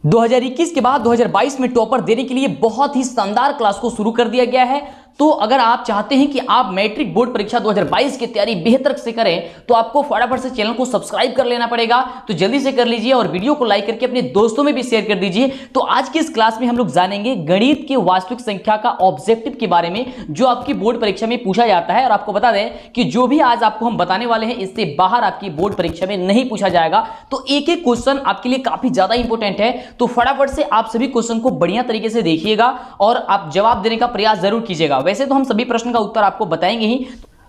2021 के बाद 2022 में टॉपर देने के लिए बहुत ही शानदार क्लास को शुरू कर दिया गया है। तो अगर आप चाहते हैं कि आप मैट्रिक बोर्ड परीक्षा 2022 की तैयारी बेहतर से करें तो आपको फटाफट से चैनल को सब्सक्राइब कर लेना पड़ेगा। तो जल्दी से कर लीजिए और वीडियो को लाइक करके अपने दोस्तों में भी शेयर कर दीजिए। तो आज की इस क्लास में हम लोग जानेंगे गणित के वास्तविक संख्या का ऑब्जेक्टिव के बारे में, जो आपकी बोर्ड परीक्षा में पूछा जाता है। और आपको बता दें कि जो भी आज आपको हम बताने वाले हैं इससे बाहर आपकी बोर्ड परीक्षा में नहीं पूछा जाएगा। तो एक एक क्वेश्चन आपके लिए काफी ज्यादा इंपॉर्टेंट है। तो फटाफट से आप सभी क्वेश्चन को बढ़िया तरीके से देखिएगा और आप जवाब देने का प्रयास जरूर कीजिएगा। वैसे तो हम सभी प्रश्न का उत्तर आपको बताएंगे ही।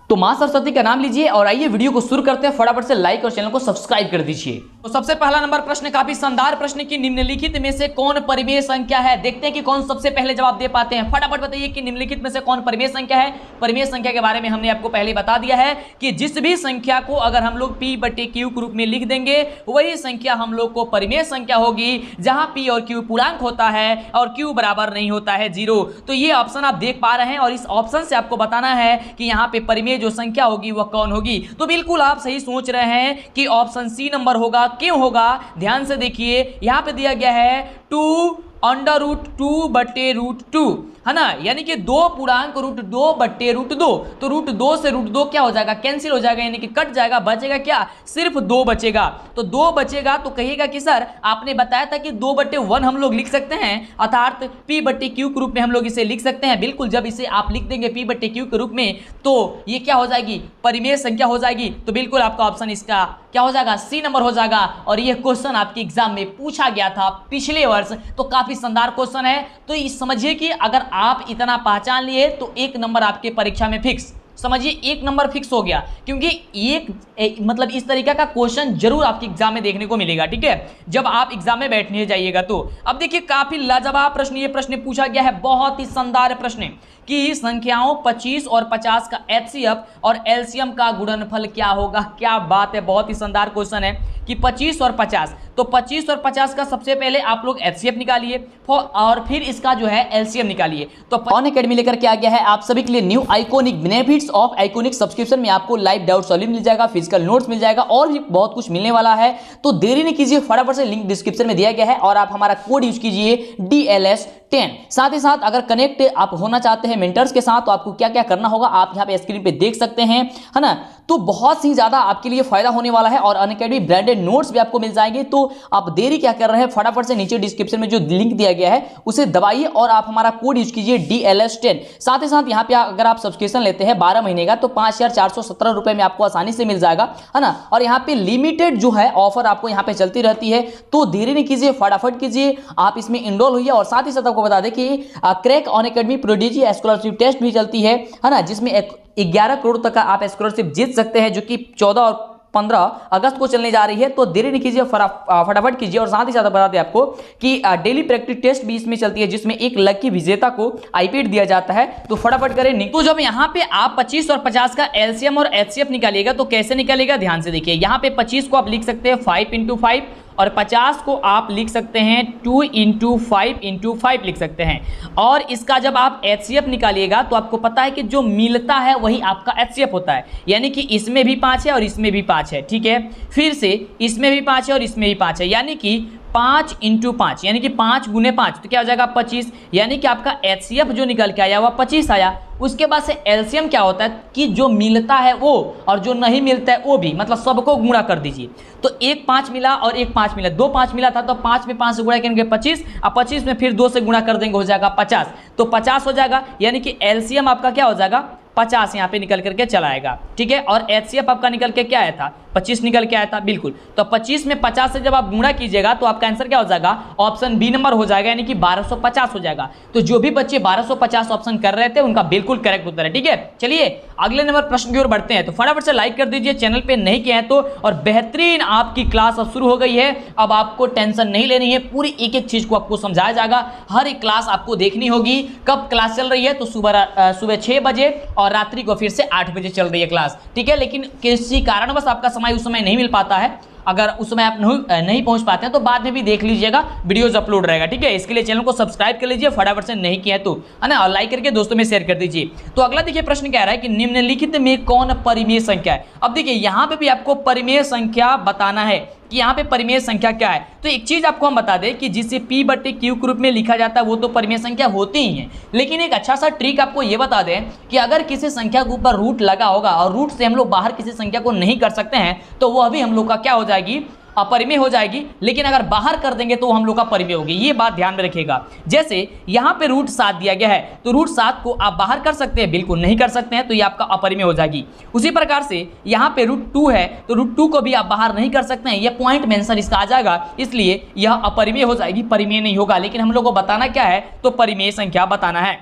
तो मां सरस्वती का नाम लीजिए और आइए वीडियो को शुरू करते हैं। फटाफट से लाइक और चैनल को सब्सक्राइब कर दीजिए। तो सबसे पहला नंबर प्रश्न काफी शानदार प्रश्न की निम्नलिखित में से कौन परिमेय संख्या है। देखते हैं कि कौन सबसे पहले जवाब दे पाते हैं। फटाफट बताइए कि निम्नलिखित में से कौन परिमेय संख्या है। परिमेय संख्या के बारे में हमने आपको पहले बता दिया है कि जिस भी संख्या को अगर हम लोग P/Q के रूप में लिख देंगे वही संख्या हम लोग को परिमेय संख्या होगी, जहां P और Q पूर्णांक होता है और Q बराबर नहीं होता है 0। तो ये ऑप्शन आप देख पा रहे हैं और इस ऑप्शन से आपको बताना है कि यहाँ पे परिमेय जो संख्या होगी वह कौन होगी। तो बिल्कुल आप सही सोच रहे हैं कि ऑप्शन सी नंबर होगा। क्यों होगा, ध्यान से देखिए। यहां पे दिया गया है 2√2/√2 है ना, यानी कि 2 पूर्णांक √2/√2। तो √2 से √2 क्या हो जाएगा, कैंसिल हो जाएगा, यानी कि कट जाएगा। बचेगा क्या, सिर्फ 2 बचेगा। तो 2 बचेगा तो कहिएगा कि सर आपने बताया था कि 2/1 हम लोग लिख सकते हैं, अर्थात P/Q के रूप में हम लोग इसे लिख सकते हैं। बिल्कुल, जब इसे आप लिख देंगे P/Q के रूप में तो ये क्या हो जाएगी, परिमेय संख्या हो जाएगी। तो बिल्कुल आपका ऑप्शन इसका क्या हो जाएगा, सी नंबर हो जाएगा। और यह क्वेश्चन आपके एग्जाम में पूछा गया था पिछले वर्ष। तो काफी शानदार क्वेश्चन है। तो समझिए कि अगर आप इतना पहचान लिए तो 1 नंबर आपके परीक्षा में फिक्स। समझिए 1 नंबर फिक्स हो गया, क्योंकि मतलब इस तरीके का क्वेश्चन जरूर आपके एग्जाम में देखने को मिलेगा। ठीक है, जब आप एग्जाम में बैठने जाइएगा तो। अब देखिए काफी लाजवाब प्रश्न, ये प्रश्न पूछा गया है, बहुत ही शानदार प्रश्न कि संख्याओं 25 और 50 का HCF और LCM का गुणनफल क्या होगा। क्या बात है, बहुत ही शानदार क्वेश्चन है कि 25 और 50। तो 25 और 50 का सबसे पहले आप लोग HCF निकालिए और फिर इसका जो है LCM निकालिए। तो अनअकैडमी लेकर के आ गया है आप सभी के लिए new iconic benefits of iconic subscription में आपको लाइव डाउट सॉल्व मिल जाएगा, फिजिकल नोट्स मिल जाएगा और भी बहुत कुछ मिलने वाला है। तो देरी नहीं कीजिए, फटाफट से लिंक डिस्क्रिप्शन में दिया गया है और आप हमारा कोड यूज कीजिए DLS10। साथ ही साथ अगर कनेक्ट आप होना चाहते हैं मेंटर्स के साथ तो आपको क्या क्या करना होगा आप यहाँ पे स्क्रीन पे देख सकते हैं, है ना। तो बहुत ही ज्यादा आपके लिए फायदा होने वाला है और अनअकैडमी ब्रांडेड नोट्स भी आपको मिल जाएंगे। तो आप देरी क्या कर रहे हैं, फटाफट से नीचे डिस्क्रिप्शन में जो लिंक दिया गया है उसे दबाइए और आप हमारा कोड यूज कीजिए DLS10। साथ ही साथ यहाँ पे अगर आप सब्सक्रिप्शन लेते हैं 12 महीने का तो 5417 रुपए में आपको आसानी से मिल जाएगा, है ना। और यहाँ पे लिमिटेड जो है ऑफर आपको यहाँ पे चलती रहती है। तो देरी नहीं कीजिए, फटाफट कीजिए, आप इसमें इनरोल होइए। और साथ ही साथ आपको बता दें कि crack Unacademy prodigy scholarship test भी चलती है ना, जिसमें 11 करोड़ तक का आप स्कॉलरशिप जीत सकते हैं, जो कि 14 और 15 अगस्त को चलने जा रही है। तो देरी नहीं कीजिए, फटाफट कीजिए। और साथ ही साथ बता दें आपको कि डेली प्रैक्टिस टेस्ट भी इसमें चलती है, जिसमें एक लकी विजेता को आईपैड दिया जाता है। तो फटाफट करें। तो जब यहाँ पे आप 25 और 50 का LCM और HCF निकालिएगा तो कैसे निकालेगा, ध्यान से देखिए। यहाँ पे 25 को आप लिख सकते हैं 5 × 5 और 50 को आप लिख सकते हैं 2 × 5 × 5 लिख सकते हैं। और इसका जब आप HCF निकालिएगा तो आपको पता है कि जो मिलता है वही आपका HCF होता है, यानी कि इसमें भी 5 है और इसमें भी 5 है। ठीक है, फिर से इसमें भी 5 है और इसमें भी 5 है, यानी कि 5 × 5 यानी कि 5 × 5 तो क्या हो जाएगा 25, यानी कि आपका HCF जो निकल के आया वह 25 आया। उसके बाद से LCM क्या होता है कि जो मिलता है वो और जो नहीं मिलता है वो भी, मतलब सबको गुणा कर दीजिए। तो एक 5 मिला और एक 5 मिला, 2 5 मिला था तो 5 में 5 से गुणा करेंगे 25 और 25 में फिर 2 से गुणा कर देंगे, हो जाएगा 50। तो 50 हो जाएगा, यानी कि LCM आपका क्या हो जाएगा 50 यहाँ पे निकल करके चला आएगा। ठीक है, और HCF आपका निकल के क्या आया था 25 निकल के आया था। बिल्कुल, तो 25 में 50 से जब आप गुणा कीजिएगा तो आपका आंसर क्या हो जाएगा, ऑप्शन बी नंबर हो जाएगा, यानी कि 1250 हो जाएगा। तो जो भी बच्चे 1250 ऑप्शन कर रहे थे उनका बिल्कुल करेक्ट उत्तर है। ठीक है, चलिए अगले नंबर प्रश्न की ओर बढ़ते हैं। तो फटाफट से लाइक कर दीजिए, चैनल पे नहीं किया है तो। और बेहतरीन आपकी क्लास अब शुरू हो गई है। अब आपको टेंशन नहीं लेनी है, पूरी एक एक चीज को आपको समझाया जाएगा। हर एक क्लास आपको देखनी होगी। कब क्लास चल रही है, तो सुबह 6 बजे और रात्रि को फिर से 8 बजे चल रही है क्लास। ठीक है, लेकिन किसी कारणवश आपका समय उस समय नहीं मिल पाता है, अगर उस समय आप नहीं पहुंच पाते हैं तो बाद में भी देख लीजिएगा, वीडियोस अपलोड रहेगा। ठीक है, इसके लिए चैनल को सब्सक्राइब कर लीजिए, फटाफट से नहीं किया तो, है ना, और लाइक करके दोस्तों में शेयर कर दीजिए। तो अगला देखिए प्रश्न कह रहा है कि निम्नलिखित में कौन परिमेय संख्या है। अब देखिए यहाँ पे भी आपको परिमेय संख्या बताना है कि यहाँ पे परिमेय संख्या क्या है। तो एक चीज आपको हम बता दें कि जिसे P/Q के रूप में लिखा जाता है वो तो परिमेय संख्या होती ही है, लेकिन एक अच्छा सा ट्रिक आपको ये बता दें कि अगर किसी संख्या के ऊपर रूट लगा होगा और रूट से हम लोग बाहर किसी संख्या को नहीं कर सकते हैं तो वह भी हम लोग का क्या हो जाएगी, अपरिमेय हो जाएगी। लेकिन अगर बाहर कर देंगे तो हम लोग का परिमेय होगी, ये बात ध्यान में रखिएगा। जैसे यहाँ पे √7 दिया गया है तो √7 को आप बाहर कर सकते हैं, बिल्कुल नहीं कर सकते हैं, तो ये आपका अपरिमेय हो जाएगी। उसी प्रकार से यहाँ पे √2 है तो √2 को भी आप बाहर नहीं कर सकते हैं, ये पॉइंट मेंशन इसका आ जाएगा, इसलिए यह अपरिमेय हो जाएगी, परिमेय नहीं होगा। लेकिन हम लोग को बताना क्या है, तो परिमेय संख्या बताना है।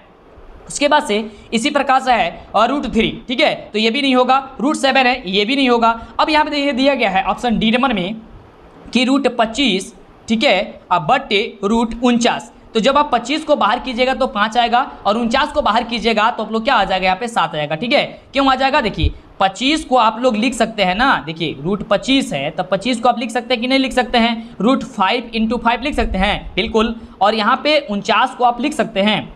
उसके बाद से इसी प्रकार से है और √3, ठीक है, तो ये भी नहीं होगा। √7 है, ये भी नहीं होगा। अब यहाँ पे देखिए दिया गया है ऑप्शन डी नंबर में कि √25, ठीक है, अब बटे √49। तो जब आप 25 को बाहर कीजिएगा तो 5 आएगा और 49 को बाहर कीजिएगा तो आप लोग क्या आ जाएगा, यहाँ पे 7 आएगा, ठीक है। क्यों आ जाएगा, देखिए 25 को आप लोग लिख सकते हैं ना, देखिए √25 है तब 25 को आप लिख सकते हैं कि नहीं लिख सकते हैं, √5 × 5 लिख सकते हैं, बिल्कुल। और यहाँ पे 49 को आप लिख सकते हैं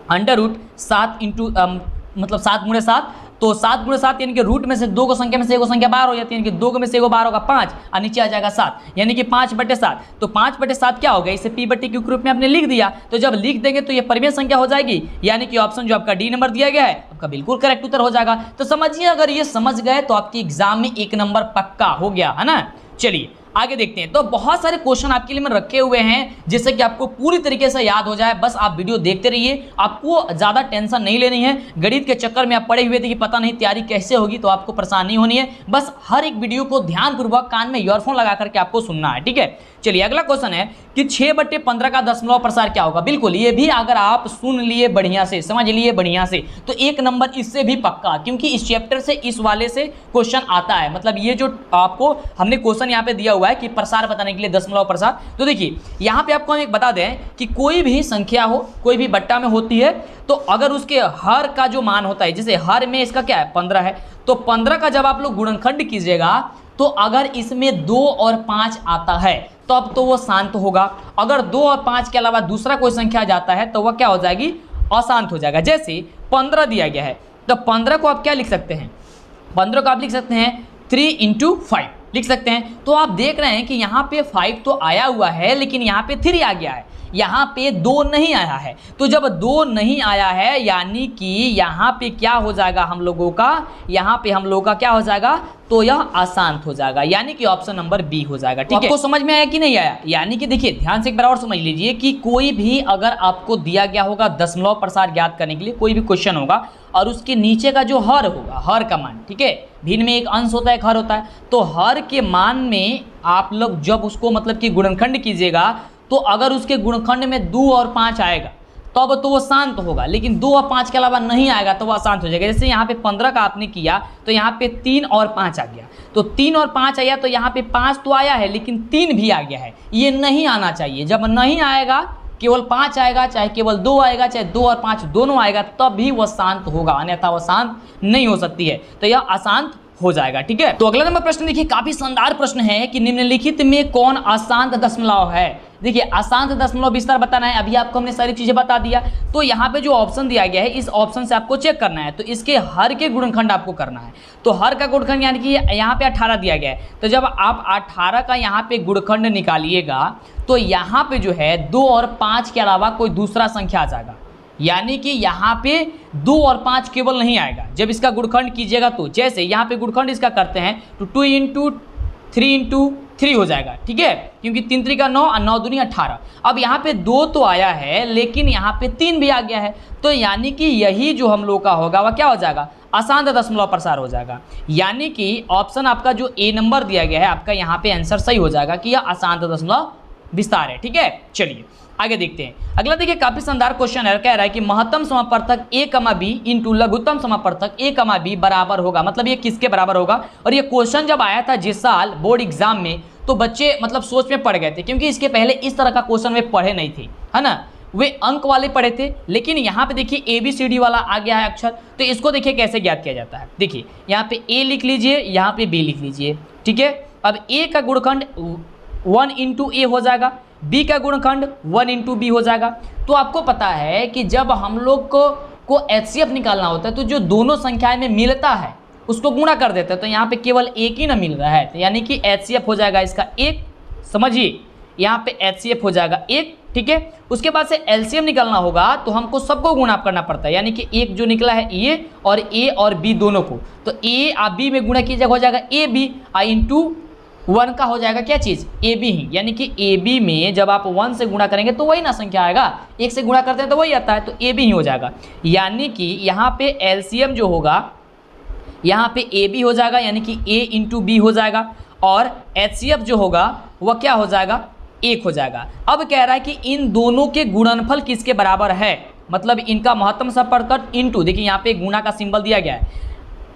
√7 मतलब 7 × 7, तो 7 × 7 यानी कि रूट में से 2 को संख्या में से 1 संख्या बाहर हो जाती है, यानी कि 2 में से 1 बाहर होगा 5 और नीचे आ जाएगा 7, यानी कि 5/7। तो 5/7 क्या हो गया, इसे P/Q के रूप में आपने लिख दिया। तो जब लिख देंगे तो ये परिमेय संख्या हो जाएगी, यानी कि ऑप्शन जो आपका डी नंबर दिया गया है आपका बिल्कुल करेक्ट उत्तर हो जाएगा। तो समझिए, अगर ये समझ गए तो आपके एग्जाम में 1 नंबर पक्का हो गया है ना। चलिए आगे देखते हैं। तो बहुत सारे क्वेश्चन आपके लिए मैं रखे हुए हैं जिससे कि आपको पूरी तरीके से याद हो जाए, बस आप वीडियो देखते रहिए, आपको ज़्यादा टेंशन नहीं लेनी है। गणित के चक्कर में आप पड़े हुए थे कि पता नहीं तैयारी कैसे होगी, तो आपको परेशानी नहीं होनी है, बस हर एक वीडियो को ध्यानपूर्वक कान में ईयरफोन लगा करके आपको सुनना है, ठीक है। चलिए अगला क्वेश्चन है कि 6/15 का दशमलव प्रसार क्या होगा। बिल्कुल, ये भी अगर आप सुन लिए बढ़िया से, समझ लिए बढ़िया से, तो 1 नंबर इससे भी पक्का, क्योंकि इस चैप्टर से इस वाले से क्वेश्चन आता है। मतलब ये जो आपको हमने क्वेश्चन यहाँ पे दिया हुआ है कि प्रसार बताने के लिए दशमलव प्रसार, तो देखिए यहाँ पे आपको हम एक बता दें कि कोई भी संख्या हो, कोई भी बट्टा में होती है, तो अगर उसके हर का जो मान होता है, जैसे हर में इसका क्या है 15 है, तो 15 का जब आप लोग गुणनखंड कीजिएगा तो अगर इसमें 2 और 5 आता है तब तो वो शांत होगा। अगर 2 और 5 के अलावा दूसरा कोई संख्या जाता है तो वह क्या हो जाएगी, अशांत हो जाएगा। जैसे 15 दिया गया है तो 15 को आप क्या लिख सकते हैं, 15 को आप लिख सकते हैं 3 × 5 लिख सकते हैं। तो आप देख रहे हैं कि यहाँ पे 5 तो आया हुआ है लेकिन यहाँ पे 3 आ गया है, यहाँ पे 2 नहीं आया है। तो जब 2 नहीं आया है यानी कि यहाँ पे क्या हो जाएगा हम लोगों का, यहाँ पे हम लोगों का क्या हो जाएगा, तो यह अशांत हो जाएगा, यानी कि ऑप्शन नंबर बी हो जाएगा, ठीक है। आपको समझ में आया कि नहीं आया, यानी कि देखिए ध्यान से एक बार और समझ लीजिए कि कोई भी अगर आपको दिया गया होगा दशमलव प्रसार ज्ञात करने के लिए, कोई भी क्वेश्चन होगा और उसके नीचे का जो हर होगा, हर का मान, ठीक है, भिन्न में एक अंश होता है, एक हर होता है, तो हर के मान में आप लोग जब उसको मतलब कि गुणनखंड कीजिएगा तो अगर उसके गुणनखंड में 2 और 5 आएगा तब तो वो शांत होगा, लेकिन 2 और 5 के अलावा नहीं आएगा तो वह अशांत हो जाएगा। जैसे यहाँ पे 15 का आपने किया तो यहाँ पे 3 और 5 आ गया, तो 3 और 5 आया तो यहाँ पे 5 तो आया है लेकिन 3 भी आ गया है, ये नहीं आना चाहिए। जब नहीं आएगा, केवल 5 आएगा, चाहे केवल 2 आएगा, चाहे 2 और 5 दोनों आएगा, तब भी वह शांत होगा, अन्यथा वह शांत नहीं हो सकती है, तो यह अशांत हो जाएगा, ठीक है। तो अगला नंबर प्रश्न देखिए, काफी शानदार प्रश्न है कि निम्नलिखित में कौन अशांत दशमलव है। देखिए अशांत दशमलव विस्तार बताना है, अभी आपको हमने सारी चीजें बता दिया। तो यहाँ पे जो ऑप्शन दिया गया है इस ऑप्शन से आपको चेक करना है, तो इसके हर के गुणनखंड आपको करना है। तो हर का गुणनखंड यानी कि यहाँ पे 18 दिया गया है, तो जब आप 18 का यहाँ पे गुणनखंड निकालिएगा तो यहाँ पे जो है 2 और 5 के अलावा कोई दूसरा संख्या आ जाएगा, यानी कि यहाँ पे 2 और 5 केवल नहीं आएगा जब इसका गुणनखंड कीजिएगा। तो जैसे यहाँ पे गुणनखंड इसका करते हैं तो 2 × 3 × 3 हो जाएगा, ठीक है, क्योंकि 3 × 3 = 9 और 9 × 2 = 18। अब यहाँ पे 2 तो आया है लेकिन यहाँ पे 3 भी आ गया है, तो यानी कि यही जो हम लोग का होगा वह क्या हो जाएगा, अशांत दशमलव प्रसार हो जाएगा। यानी कि ऑप्शन आपका जो ए नंबर दिया गया है आपका यहाँ पे आंसर सही हो जाएगा कि यह अशांत दशमलव विस्तार है, ठीक है। चलिए आगे देखते हैं। अगला देखिए काफी शानदार क्वेश्चन है, कह रहा है कि महत्तम समापर्थक a, b इंटू लघुत्तम समापर्थक a, b बराबर होगा। मतलब ये किसके बराबर होगा। और ये क्वेश्चन जब आया था जिस साल बोर्ड एग्जाम में, तो बच्चे मतलब सोच में पड़ गए थे, क्योंकि इसके पहले इस तरह का क्वेश्चन वे पढ़े नहीं थे, है ना, वे अंक वाले पढ़े थे। लेकिन यहाँ पे देखिए ABCD वाला आ गया है अक्षर, तो इसको देखिए कैसे ज्ञात किया जाता है। देखिए यहाँ पे A लिख लीजिए, यहाँ पे B लिख लीजिए, ठीक है। अब A का गुणनखंड 1 × A हो जाएगा, B का गुणनखंड 1 × B हो जाएगा। तो आपको पता है कि जब हम लोग को HCF निकालना होता है तो जो दोनों संख्याएं में मिलता है उसको गुणा कर देते हैं तो यहाँ पे केवल एक ही ना मिल रहा है, तो यानी कि HCF हो जाएगा इसका एक, समझिए यहाँ पे HCF हो जाएगा एक, ठीक है। उसके बाद से LCM निकालना होगा तो हमको सबको गुणा करना पड़ता है, यानी कि एक जो निकला है ये और A और B दोनों को, तो A और B में गुणा कीजिएगा हो जाएगा AB इंटू 1 का हो जाएगा क्या चीज़ AB ही, यानी कि AB में जब आप 1 से गुणा करेंगे तो वही ना संख्या आएगा, 1 से गुणा करते हैं तो वही आता है, तो AB ही हो जाएगा। यानी कि यहाँ पे LCM जो होगा यहाँ पे AB हो जाएगा, यानी कि A इंटू B हो जाएगा, और HCF जो होगा वह क्या हो जाएगा, 1 हो जाएगा। अब कह रहा है कि इन दोनों के गुणनफल किसके बराबर है, मतलब इनका महत्तम समापवर्तक इंटू, देखिए यहाँ पे गुणा का सिंबल दिया गया है,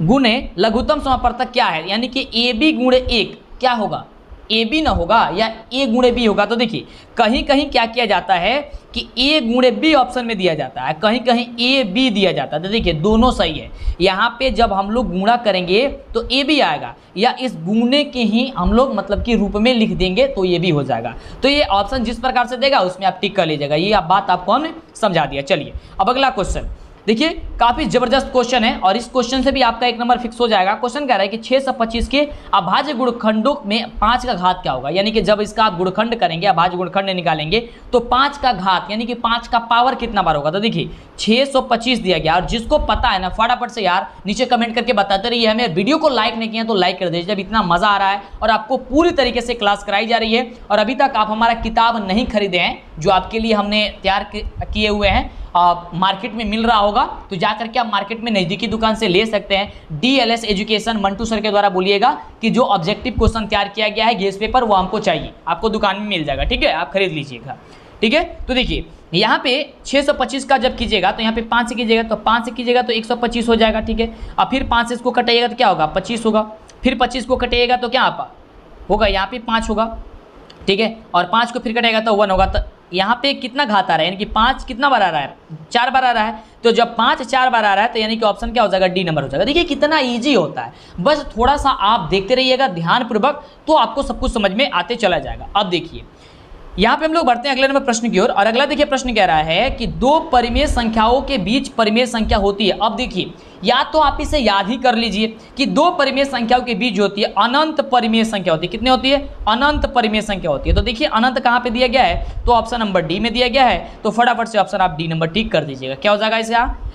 गुणे लघुत्तम समापवर्तक क्या है, यानी कि AB गुणे 1 क्या होगा, AB ना होगा या A गुणे B होगा। तो देखिए कहीं कहीं क्या किया जाता है कि A गुणे B ऑप्शन में दिया जाता है, कहीं कहीं A B दिया जाता है, तो देखिए दोनों सही है। यहाँ पे जब हम लोग गुणा करेंगे तो AB आएगा, या इस गुणे के ही हम लोग मतलब कि रूप में लिख देंगे तो ये भी हो जाएगा। तो ये ऑप्शन जिस प्रकार से देगा उसमें आप टिक कर लीजिएगा, ये बात आपको हमने समझा दिया। चलिए अब अगला क्वेश्चन देखिए, काफी जबरदस्त क्वेश्चन है और इस क्वेश्चन से भी आपका 1 नंबर फिक्स हो जाएगा। क्वेश्चन कह रहा है कि 625 के अभाज्य गुणखंडों में 5 का घात क्या होगा, यानी कि जब इसका आप गुणखंड करेंगे, अभाज्य गुणखंड निकालेंगे तो 5 का घात यानी कि 5 का पावर कितना बार होगा। तो देखिए 625 दिया गया, और जिसको पता है ना फटाफट से यार नीचे कमेंट करके बताते रहिए। हमें वीडियो को लाइक नहीं किया तो लाइक कर दीजिए, जब इतना मजा आ रहा है और आपको पूरी तरीके से क्लास कराई जा रही है, और अभी तक आप हमारा किताब नहीं खरीदे हैं जो आपके लिए हमने तैयार किए हुए हैं, मार्केट में मिल रहा होगा तो जा करके आप मार्केट में नज़दीकी दुकान से ले सकते हैं। DLS एजुकेशन मंटू सर के द्वारा बोलिएगा कि जो ऑब्जेक्टिव क्वेश्चन तैयार किया गया है गेस पेपर वो हमको चाहिए, आपको दुकान में मिल जाएगा, ठीक है, आप खरीद लीजिएगा, ठीक है। तो देखिए यहाँ पे 625 का जब कीजिएगा तो यहाँ पे 5 से कीजिएगा, तो 5 से कीजिएगा तो 125 हो जाएगा, ठीक है। अब फिर 5 से इसको कटाइएगा तो क्या होगा, 25 होगा, फिर 25 को कटाइएगा तो क्या आप होगा, यहाँ पे 5 होगा, ठीक है, और 5 को फिर कटाएगा तो 1 होगा। तो यहाँ पे कितना घात आ रहा है, यानी कि 5 कितना बार आ रहा है, 4 बार आ रहा है। तो जब 5 4 बार आ रहा है तो यानी कि ऑप्शन क्या हो जाएगा, डी नंबर हो जाएगा। देखिए कितना इजी होता है, बस थोड़ा सा आप देखते रहिएगा ध्यानपूर्वक तो आपको सब कुछ समझ में आते चला जाएगा। अब देखिए यहाँ पे हम लोग बढ़ते हैं अगले नंबर प्रश्न की ओर, और अगला देखिए प्रश्न कह रहा है कि 2 परिमेय संख्याओं के बीच परिमेय संख्या होती है। अब देखिए या तो आप इसे याद ही कर लीजिए कि 2 परिमेय संख्याओं के बीच होती है अनंत परिमेय संख्या होती है। कितने होती है, अनंत परिमेय संख्या होती है। तो देखिए अनंत कहाँ पे दिया गया है, तो ऑप्शन नंबर डी में दिया गया है, तो फटाफट से ऑप्शन आप डी नंबर टिक कर दीजिएगा। क्या हो जाएगा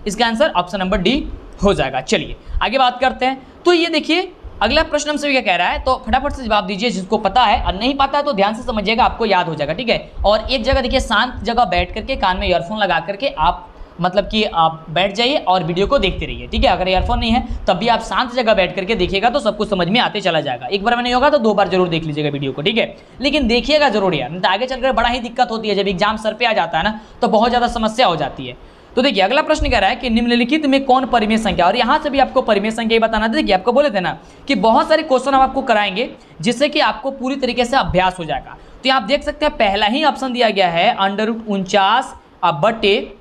इसका आंसर ऑप्शन नंबर डी हो जाएगा। चलिए आगे बात करते हैं। तो ये देखिए अगला प्रश्न हमसे क्या कह रहा है, तो फटाफट से जवाब दीजिए जिसको पता है, और नहीं पता है तो ध्यान से समझिएगा, आपको याद हो जाएगा, ठीक है। और एक जगह देखिए शांत जगह बैठ करके कान में ईयरफोन लगा करके आप मतलब कि आप बैठ जाइए और वीडियो को देखते रहिए, ठीक है। अगर ईयरफोन नहीं है तब भी आप शांत जगह बैठ करके देखिएगा तो सब कुछ समझ में आते चला जाएगा। एक बार में नहीं होगा तो 2 बार जरूर देख लीजिएगा वीडियो को, ठीक है, लेकिन देखिएगा जरूर यार, नहीं तो आगे चलकर बड़ा ही दिक्कत होती है। जब एग्जाम सर पे आ जाता है ना तो बहुत ज़्यादा समस्या हो जाती है। तो देखिए अगला प्रश्न कह रहा है कि निम्नलिखित में कौन परिमेय संख्या, और यहाँ से भी आपको परिमेय संख्या ही बताना था। देखिए आपको बोले थे ना कि बहुत सारे क्वेश्चन हम आपको कराएंगे जिससे कि आपको पूरी तरीके से अभ्यास हो जाएगा। तो यहाँ आप देख सकते हैं पहला ही ऑप्शन दिया गया है √49 बटे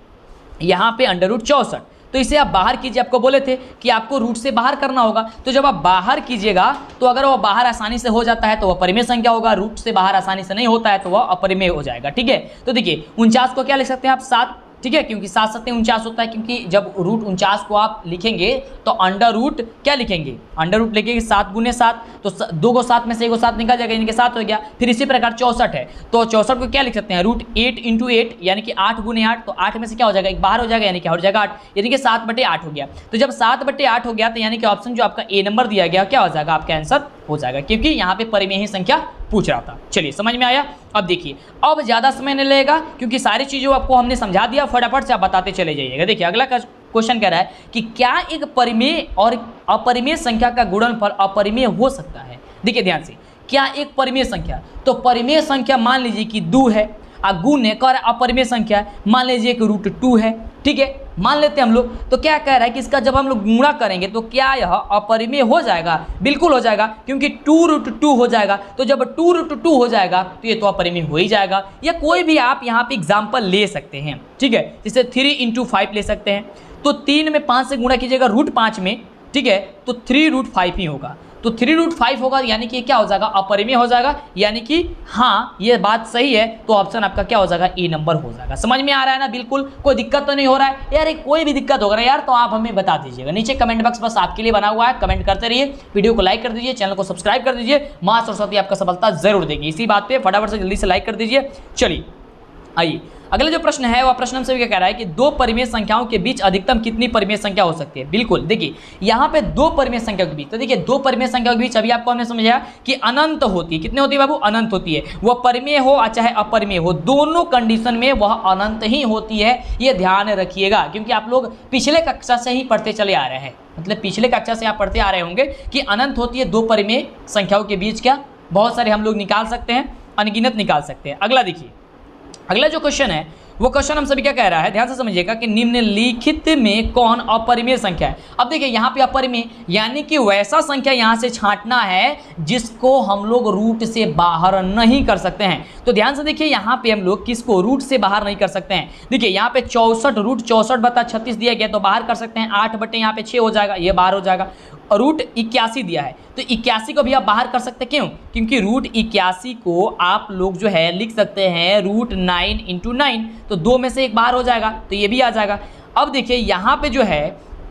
यहाँ पे √64, तो इसे आप बाहर कीजिए। आपको बोले थे कि आपको रूट से बाहर करना होगा, तो जब आप बाहर कीजिएगा तो अगर वह बाहर आसानी से हो जाता है तो वह परिमेय संख्या होगा, रूट से बाहर आसानी से नहीं होता है तो वह अपरिमेय हो जाएगा, ठीक है। तो देखिए 49 को क्या लिख सकते हैं आप 7, ठीक है, क्योंकि 7 7 49 होता है, क्योंकि जब √49 को आप लिखेंगे तो अंडर रूट क्या लिखेंगे, अंडर रूट लिखेंगे 7 गुने 7, तो 2 को 7 में से 1 को 7 निकल जाएगा, यानी कि 7 हो गया। फिर इसी प्रकार 64 है तो 64 को क्या लिख सकते हैं, √8 × 8 यानी कि 8 गुने 8, तो 8 में से क्या हो जाएगा, एक बाहर हो जाएगा, यानी कि हो जाएगा 8, यानी कि 7/8 हो गया। तो जब 7/8 हो गया तो यानी कि ऑप्शन जो आपका ए नंबर दिया गया क्या हो जाएगा, आपका आंसर हो जाएगा, क्योंकि यहाँ पे परिमेय ही संख्या पूछ रहा था। चलिए समझ में आया। अब देखिए अब ज़्यादा समय नहीं लगेगा क्योंकि सारी चीज़ों आपको हमने समझा दिया, फटाफट से आप बताते चले जाइएगा। देखिए अगला क्वेश्चन कह रहा है कि क्या एक परिमेय और अपरिमेय संख्या का गुणनफल अपरिमेय हो सकता है। देखिए ध्यान से, क्या एक परिमेय संख्या, तो परिमेय संख्या मान लीजिए कि 2 है, गुण एक और अपरिमेय संख्या मान लीजिए कि √2 है, ठीक है, मान लेते हैं हम लोग। तो क्या कह रहा है कि इसका जब हम लोग गुणा करेंगे तो क्या यह अपरिमेय हो जाएगा, बिल्कुल हो जाएगा, क्योंकि 2√2 हो जाएगा। तो जब 2√2 हो जाएगा तो ये तो अपरिमेय हो ही जाएगा। या कोई भी आप यहाँ पे एग्जाम्पल ले सकते हैं, ठीक है, जैसे 3 × 5 ले सकते हैं, तो 3 में 5 से गुणा कीजिएगा √5 में, ठीक है, तो 3√5 ही होगा। तो 3√5 होगा, यानी कि क्या हो जाएगा, अपरिमेय हो जाएगा। यानी कि हाँ ये बात सही है, तो ऑप्शन आपका क्या हो जाएगा, ए नंबर हो जाएगा। समझ में आ रहा है ना, बिल्कुल कोई दिक्कत तो नहीं हो रहा है यार। कोई भी दिक्कत होगा ना यार तो आप हमें बता दीजिएगा, नीचे कमेंट बॉक्स बस आपके लिए बना हुआ है, कमेंट करते रहिए, वीडियो को लाइक कर दीजिए, चैनल को सब्सक्राइब कर दीजिए। मां सरस्वती आपका सफलता जरूर देगी। इसी बात पे फटाफट से जल्दी से लाइक कर दीजिए। चलिए आइए अगला जो प्रश्न है वह प्रश्न हमसे क्या कह रहा है कि दो परिमेय संख्याओं के बीच अधिकतम कितनी परिमेय संख्या हो सकती है। बिल्कुल देखिए यहाँ पे दो परिमेय संख्या के बीच, तो देखिए दो परिमेय संख्या के बीच अभी आपको हमने समझाया कि अनंत होती है। कितने होती है बाबू, अनंत होती है। वह परिमेय हो चाहे अपरिमेय हो, दोनों कंडीशन में वह अनंत ही होती है, ये ध्यान रखिएगा। क्योंकि आप लोग पिछले कक्षा से ही पढ़ते चले आ रहे हैं, मतलब पिछले कक्षा से आप पढ़ते आ रहे होंगे कि अनंत होती है दो परिमेय संख्याओं के बीच। क्या बहुत सारे हम लोग निकाल सकते हैं, अनगिनत निकाल सकते हैं। अगला देखिए, अगला जो क्वेश्चन है वो क्वेश्चन हम सभी क्या कह रहा है, ध्यान से समझिएगा कि निम्नलिखित में कौन अपरिमेय संख्या है। अब देखिए यहाँ पे अपरिमेय यानी कि वैसा संख्या यहाँ से छांटना है जिसको हम लोग रूट से बाहर नहीं कर सकते हैं। तो ध्यान से देखिए यहाँ पे हम लोग किसको रूट से बाहर नहीं कर सकते हैं। देखिए यहाँ पे 64 रूट 64/36 दिया गया तो बाहर कर सकते हैं। 8 बटे यहाँ पे 6 हो जाएगा, ये बाहर हो जाएगा। और रूट 81 दिया है तो 81 को भी आप बाहर कर सकते हैं। क्यों, क्योंकि रूट 81 को आप लोग जो है लिख सकते हैं रूट 9 × 9, तो 2 में से एक बाहर हो जाएगा, तो ये भी आ जाएगा। अब देखिए यहाँ पे जो है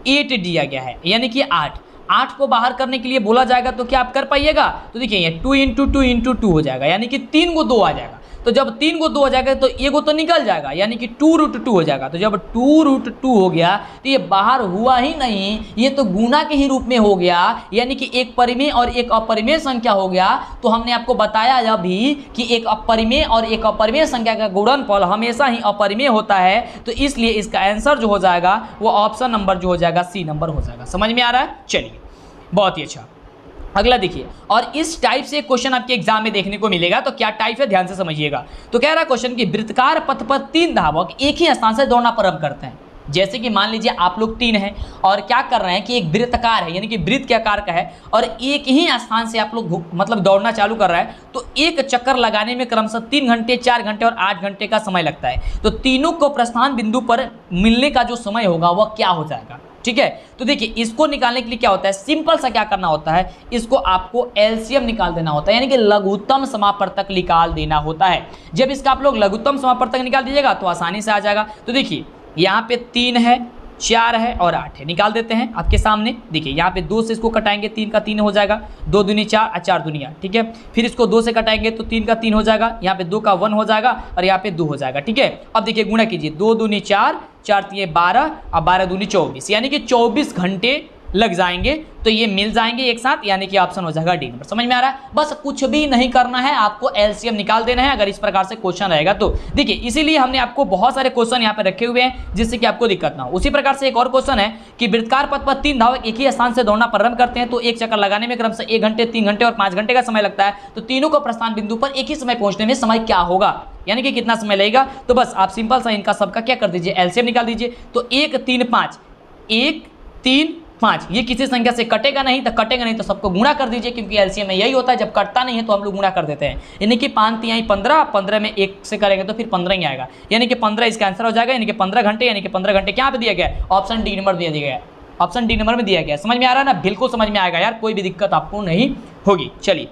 8 दिया गया है, यानी कि 8 को बाहर करने के लिए बोला जाएगा तो क्या आप कर पाइएगा, तो देखिए ये 2 × 2 × 2 हो जाएगा, यानी कि 3 को 2 आ जाएगा। तो जब 3 को 2 हो जाएगा तो ये को तो निकल जाएगा, यानी कि 2√2 हो जाएगा। तो जब 2√2 हो गया तो ये बाहर हुआ ही नहीं, ये तो गुना के ही रूप में हो गया, यानी कि एक परिमेय और एक अपरिमेय संख्या हो गया। तो हमने आपको बताया अभी कि एक अपरिमेय और एक अपरिमेय संख्या का गुणनफल हमेशा ही अपरिमेय होता है। तो इसलिए इसका आंसर जो हो जाएगा वो ऑप्शन नंबर जो हो जाएगा सी नंबर हो जाएगा। समझ में आ रहा है, चलिए बहुत ही अच्छा। अगला देखिए, और इस टाइप से क्वेश्चन आपके एग्जाम में देखने को मिलेगा। तो क्या टाइप है, ध्यान से समझिएगा। तो कह रहा है क्वेश्चन कि वृत्तकार पथ पर 3 धावक एक ही स्थान से दौड़ना प्रारंभ करते हैं। जैसे कि मान लीजिए आप लोग 3 हैं और क्या कर रहे हैं कि एक वृत्तकार है, यानी कि वृत्त के आकार का है, और एक ही स्थान से आप लोग मतलब दौड़ना चालू कर रहा है। तो एक चक्कर लगाने में क्रमशः 3 घंटे, 4 घंटे और 8 घंटे का समय लगता है। तो तीनों को प्रस्थान बिंदु पर मिलने का जो समय होगा वह क्या हो जाएगा, ठीक है। तो देखिए इसको निकालने के लिए क्या होता है, सिंपल सा क्या करना होता है, इसको आपको एलसीएम निकाल देना होता है, यानी कि लघुत्तम समापवर्तक निकाल देना होता है। जब इसका आप लोग लघुत्तम समापवर्तक निकाल दीजिएगा तो आसानी से आ जाएगा। तो देखिए यहाँ पे 3 है, 4 है और 8 है, निकाल देते हैं आपके सामने। देखिए यहाँ पे 2 से इसको कटाएंगे, 3 का 3 हो जाएगा, 2 दूनी 4 और 4 दूनी 8, ठीक है। फिर इसको 2 से कटाएंगे तो 3 का 3 हो जाएगा, यहाँ पे 2 का 1 हो जाएगा और यहाँ पे 2 हो जाएगा, ठीक है। अब देखिए गुणा कीजिए, 2 दूनी 4, 4 3 12 और 12 दूनी 24, यानी कि 24 घंटे लग जाएंगे। तो ये मिल जाएंगे एक साथ, यानी कि ऑप्शन हो जाएगा डी नंबर। समझ में आ रहा है, बस कुछ भी नहीं करना है, आपको एलसीएम निकाल देना है अगर इस प्रकार से क्वेश्चन रहेगा तो। देखिए इसीलिए हमने आपको बहुत सारे क्वेश्चन यहाँ पे रखे हुए हैं जिससे कि आपको दिक्कत ना हो। उसी प्रकार से एक और क्वेश्चन है कि वृत्तकार पथ पर 3 धावक एक ही स्थान से दौड़ना प्रारंभ करते हैं। तो एक चक्कर लगाने में क्रमशः 1 घंटे, 3 घंटे और 5 घंटे का समय लगता है। तो तीनों को प्रस्थान बिंदु पर एक ही समय पहुंचने में समय क्या होगा, यानी कि कितना समय लगेगा। तो बस आप सिंपल सा इनका सबका क्या कर दीजिए, एलसीएम निकाल दीजिए। तो 1 3 5, 1 3 5, ये किसी संख्या से कटेगा नहीं, तो कटेगा नहीं तो सबको गुणा कर दीजिए, क्योंकि एलसीएम में यही होता है, जब कटता नहीं है तो हम लोग गुणा कर देते हैं। यानी कि 5 3 15, 15 में 1 से करेंगे तो फिर 15 ही आएगा, यानी कि 15 इसका आंसर हो जाएगा। यानी कि 15 घंटे, यानी कि 15 घंटे क्या पे दिया गया है, ऑप्शन डी नंबर दिया गया है, ऑप्शन डी नंबर में दिया गया है। समझ में आ रहा है ना, बिल्कुल समझ में आएगा यार, कोई भी दिक्कत आपको नहीं होगी। चलिए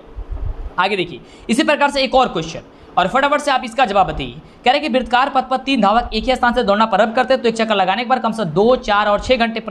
आगे देखिए, इसी प्रकार से एक और क्वेश्चन, और फटाफट से आप इसका जवाब बताइए। कह रहे कि वृत्तकार पथ पर 3 धावक एक ही स्थान से दौड़ना प्रारंभ करते हैं। तो एक चक्कर लगाने के बाद कम से 2, 4 और 6 घंटे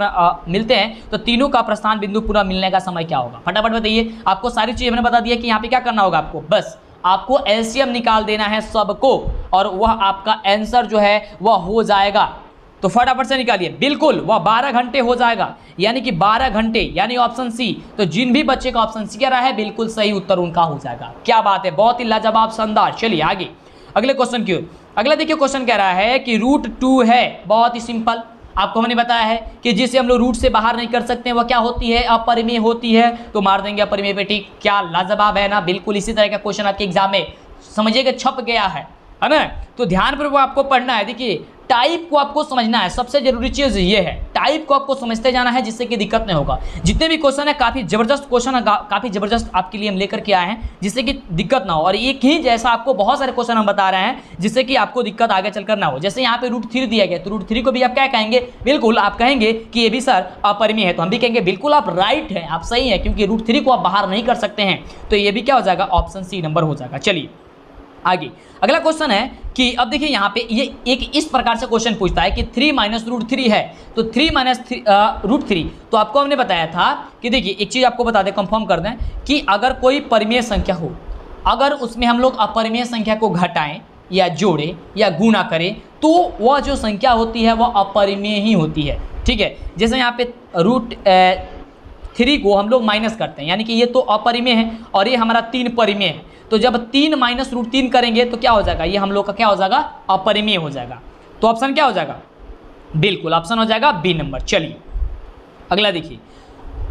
मिलते हैं। तो तीनों का प्रस्थान बिंदु पूरा मिलने का समय क्या होगा, फटाफट बताइए। आपको सारी चीजें मैंने बता दिया कि यहाँ पे क्या करना होगा, आपको बस आपको एलसीएम निकाल देना है सबको, और वह आपका आंसर जो है वह हो जाएगा। तो फटाफट से निकालिए, बिल्कुल वह 12 घंटे हो जाएगा, यानी कि 12 घंटे, यानी ऑप्शन सी। तो जिन भी बच्चे का ऑप्शन सी कह रहा है बिल्कुल सही उत्तर उनका हो जाएगा। क्या बात है, बहुत ही लाजवाब, शानदार। चलिए आगे अगले क्वेश्चन की ओर। अगला देखिए क्वेश्चन कह रहा है कि √2 है, बहुत ही सिंपल। आपको हमने बताया है कि जिसे हम लोग रूट से बाहर नहीं कर सकते वह क्या होती है, अपरिमेय होती है। तो मार देंगे अपरिमेय पे टिक। क्या लाजवाब है ना, बिल्कुल इसी तरह का क्वेश्चन आपके एग्जाम में समझिएगा छप गया है ना। तो ध्यान पर वो आपको पढ़ना है। देखिए टाइप को आपको समझना है, सबसे जरूरी चीज ये है, टाइप को आपको समझते जाना है जिससे कि दिक्कत नहीं होगा। जितने भी क्वेश्चन है काफी जबरदस्त क्वेश्चन है, काफी जबरदस्त आपके लिए हम लेकर के आए हैं जिससे कि दिक्कत ना हो, और एक ही जैसा आपको बहुत सारे क्वेश्चन हम बता रहे हैं जिससे कि आपको दिक्कत आगे चलकर ना हो। जैसे यहाँ पे √3 दिया गया, तो √3 को भी आप क्या कहेंगे, बिल्कुल आप कहेंगे कि ये भी सर अपरिमेय है, तो हम भी कहेंगे बिल्कुल आप राइट हैं, आप सही है, क्योंकि √3 को आप बाहर नहीं कर सकते हैं, तो ये भी क्या हो जाएगा, ऑप्शन सी नंबर हो जाएगा। चलिए आगे अगला क्वेश्चन है कि अब देखिए यहाँ पे ये एक इस प्रकार से क्वेश्चन पूछता है कि 3 - √3 है, तो 3 - √3, तो आपको हमने बताया था कि देखिए एक चीज़ आपको बता दें, कंफर्म कर दें कि अगर कोई परिमेय संख्या हो, अगर उसमें हम लोग अपरिमेय संख्या को घटाएं या जोड़ें या गुणा करें, तो वह जो संख्या होती है वह अपरिमेय ही होती है। ठीक है, जैसे यहाँ पे √3 को हम लोग माइनस करते हैं, यानी कि ये तो अपरिमेय है और ये हमारा 3 परिमेय है, तो जब 3 - √3 करेंगे तो क्या हो जाएगा, ये हम लोग का क्या हो जाएगा, अपरिमेय हो जाएगा। तो ऑप्शन क्या हो जाएगा, बिल्कुल ऑप्शन हो जाएगा बी नंबर। चलिए अगला देखिए,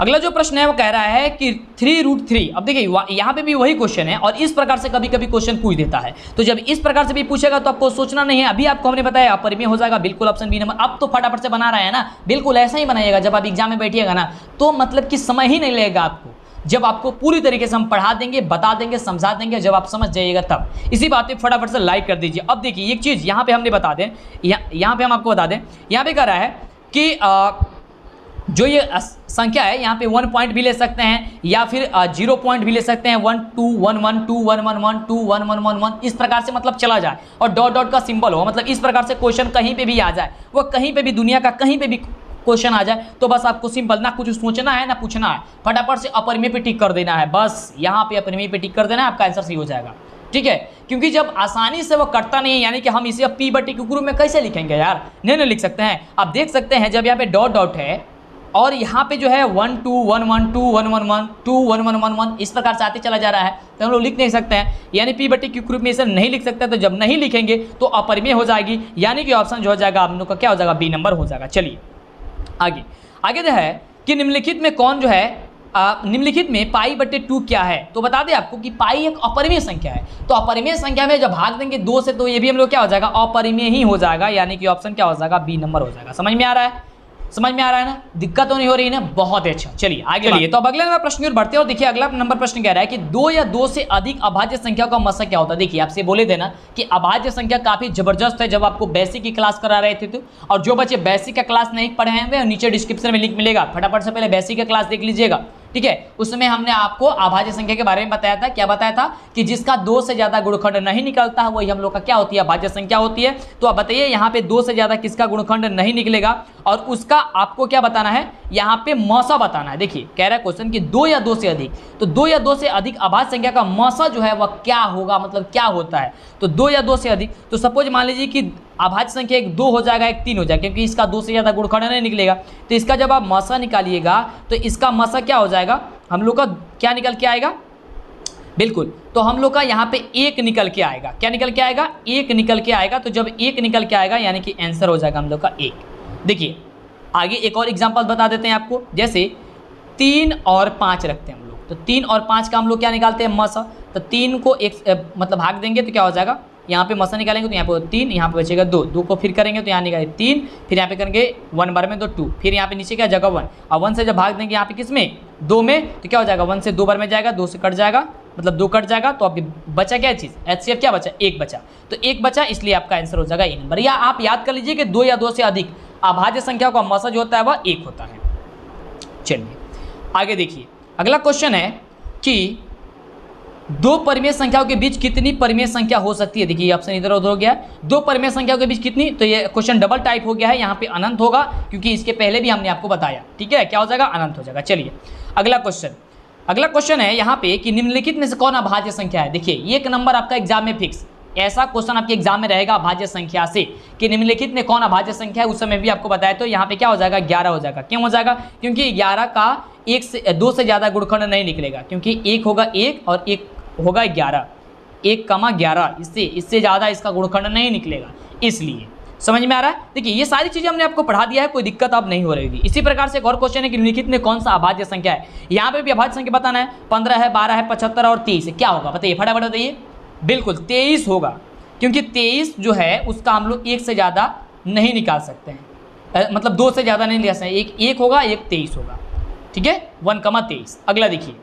अगला जो प्रश्न है वो कह रहा है कि 3√3, अब देखिए यहाँ पे भी वही क्वेश्चन है और इस प्रकार से कभी कभी क्वेश्चन पूछ देता है, तो जब इस प्रकार से भी पूछेगा तो आपको सोचना नहीं है, अभी आपको हमने बताया अपरिमेय हो जाएगा, बिल्कुल ऑप्शन बी नंबर। अब तो फटाफट से बना रहा है ना, बिल्कुल ऐसा ही बनाइएगा, जब आप एग्जाम में बैठिएगा ना तो मतलब कि समय ही नहीं लगेगा आपको, जब आपको पूरी तरीके से हम पढ़ा देंगे, बता देंगे, समझा देंगे, जब आप समझ जाइएगा तब। इसी बात पे फटाफट से लाइक कर दीजिए। अब देखिए एक चीज़ यहाँ पे हमने बता दें, यहाँ पे हम आपको बता दें, यहाँ पे कह रहा है कि जो ये संख्या है यहाँ पे 1 पॉइंट भी ले सकते हैं या फिर 0 पॉइंट भी ले सकते हैं, 1 2 1 1 2 1 1 1 2 1 1 1 1 इस प्रकार से मतलब चला जाए और डॉट डॉट का सिंबल हो, मतलब इस प्रकार से क्वेश्चन कहीं पे भी आ जाए, वो कहीं पे भी दुनिया का कहीं पे भी क्वेश्चन आ जाए, तो बस आपको सिंपल ना कुछ सोचना है ना पूछना है, फटाफट से अपरिमेय पे टिक कर देना है, बस यहाँ पे अपरिमेय पे टिक कर देना है, आपका आंसर सही हो जाएगा। ठीक है, क्योंकि जब आसानी से वो कटता नहीं है, यानी कि हम इसे P/T के ग्रुप में कैसे लिखेंगे यार, नहीं लिख सकते हैं। आप देख सकते हैं जब यहाँ पे डॉट डॉट है और यहाँ पे जो है 1 2 1 1 2 1 1 1 2 1 1 1 1 इस प्रकार से आते चला जा रहा है, तो हम लोग लिख नहीं सकते हैं, यानी P/T के ग्रुप में इसे नहीं लिख सकते, तो जब नहीं लिखेंगे तो अपरिमेय हो जाएगी, यानी कि ऑप्शन जो हो जाएगा आप लोग का क्या हो जाएगा, बी नंबर हो जाएगा। चलिए आगे जो है कि निम्नलिखित में कौन जो है निम्नलिखित में π/2 क्या है, तो बता दें आपको कि पाई एक अपरिमेय संख्या है, तो अपरिमेय संख्या में जब भाग देंगे 2 से तो ये भी हम लोग क्या हो जाएगा, अपरिमेय ही हो जाएगा, यानी कि ऑप्शन क्या हो जाएगा, बी नंबर हो जाएगा। समझ में आ रहा है, समझ में आ रहा है ना, दिक्कत तो नहीं हो रही है ना, बहुत अच्छा। चलिए आगे बढ़िए, तो अब अगले नंबर प्रश्न की ओर बढ़ते हैं और देखिए अगला नंबर प्रश्न कह रहा है कि 2 या 2 से अधिक अभाज्य संख्या का मसा क्या होता है। देखिए आपसे बोले थे ना कि अभाज्य संख्या काफी जबरदस्त है, जब आपको बेसिक की क्लास करा रहे थे तो, और जो बच्चे बेसिक का क्लास नहीं पढ़े हैं वे नीचे डिस्क्रिप्शन में लिंक मिलेगा, फटाफट से पहले बेसिक का क्लास देख लीजिएगा। ठीक है, उसमें हमने आपको अभाज्य संख्या के बारे में बताया था, क्या बताया था कि जिसका 2 से ज्यादा गुणखंड नहीं निकलता है वही हम लोग का क्या होती है, अभाज्य संख्या होती है। तो आप बताइए यहाँ पे 2 से ज्यादा किसका गुणखंड नहीं निकलेगा और उसका आपको क्या बताना है, यहाँ पे मौसा बताना है। देखिए कह रहा है क्वेश्चन कि 2 या 2 से अधिक, तो 2 या 2 से अधिक अभाज्य संख्या का मौसा जो है वह क्या होगा, मतलब क्या होता है। तो 2 या 2 से अधिक, तो सपोज मान लीजिए कि अभाज्य संख्या एक 2 हो जाएगा, एक 3 हो जाएगा, क्योंकि इसका 2 से ज़्यादा गुणखंड नहीं निकलेगा, तो इसका जब आप मसा निकालिएगा तो इसका मसा क्या हो जाएगा, हम लोग का क्या निकल के आएगा, बिल्कुल, तो हम लोग का यहाँ पे 1 निकल के आएगा, क्या निकल के आएगा, 1 निकल के आएगा। तो जब 1 निकल के आएगा यानी कि आंसर हो जाएगा हम लोग का 1। देखिए आगे एक और एग्जाम्पल बता देते हैं आपको, जैसे 3 और 5 रखते हैं हम लोग, तो 3 और 5 का हम लोग क्या निकालते हैं, मसा, तो 3 को 1 मतलब भाग देंगे तो क्या हो जाएगा, यहाँ पे मसा निकालेंगे तो यहाँ पे 3, यहाँ पे बचेगा 2, 2 को फिर करेंगे तो यहाँ निकालेंगे 3, फिर यहाँ पे करेंगे 1 बार में तो 2, फिर यहाँ पे नीचे क्या जगह 1, और 1 से जब भाग देंगे यहाँ पे किस में, 2 में, तो क्या हो जाएगा, 1 से 2 बार में जाएगा, 2 से कट जाएगा, मतलब 2 कट जाएगा, तो अभी बचा क्या चीज़, HCF क्या बचा, 1 बचा, तो 1 बचा, इसलिए आपका आंसर हो जाएगा ए नंबर। या आप याद कर लीजिए कि 2 या 2 से अधिक अभाज्य संख्या का मसा जो होता है वह 1 होता है। चलिए आगे देखिए, अगला क्वेश्चन है कि 2 परिमेय संख्याओं के बीच कितनी परिमेय संख्या हो सकती है। देखिए ऑप्शन इधर उधर हो गया, 2 परिमेय संख्याओं के बीच कितनी, तो ये क्वेश्चन डबल टाइप हो गया है, यहाँ पे अनंत होगा, क्योंकि इसके पहले भी हमने आपको बताया। ठीक है, क्या हो जाएगा, अनंत हो जाएगा। चलिए अगला क्वेश्चन है यहाँ पे कि निम्नलिखित में से कौन अभाज्य संख्या है। देखिए 1 नंबर आपका एग्जाम में फिक्स, ऐसा क्वेश्चन आपके एग्जाम में रहेगा अभाज्य संख्या से कि निम्नलिखित में कौन अभाज्य संख्या है, उस समय भी आपको बताया, तो यहाँ पे क्या हो जाएगा, 11 हो जाएगा। क्यों हो जाएगा, क्योंकि 11 का 2 से ज़्यादा गुणखंड नहीं निकलेगा, क्योंकि 1 होगा 1 और 1 होगा 11, 1,11, इससे ज़्यादा इसका गुणखंड नहीं निकलेगा, इसलिए। समझ में आ रहा है। देखिए ये सारी चीज़ें हमने आपको पढ़ा दिया है, कोई दिक्कत अब नहीं हो रही थी। इसी प्रकार से एक और क्वेश्चन है कि निम्नलिखित में कौन सा अभाज्य संख्या है। यहाँ पे भी अभाज्य संख्या बताना है, 15 है, 12 है, 75 और 30 है, क्या होगा बताइए, फटाफट बताइए। बिल्कुल 23 होगा, क्योंकि 23 जो है उसका हम लोग 1 से ज़्यादा नहीं निकाल सकते हैं, मतलब 2 से ज़्यादा नहीं ले सकते, एक 1 होगा, एक 23 होगा, ठीक है, 1,23। अगला देखिए,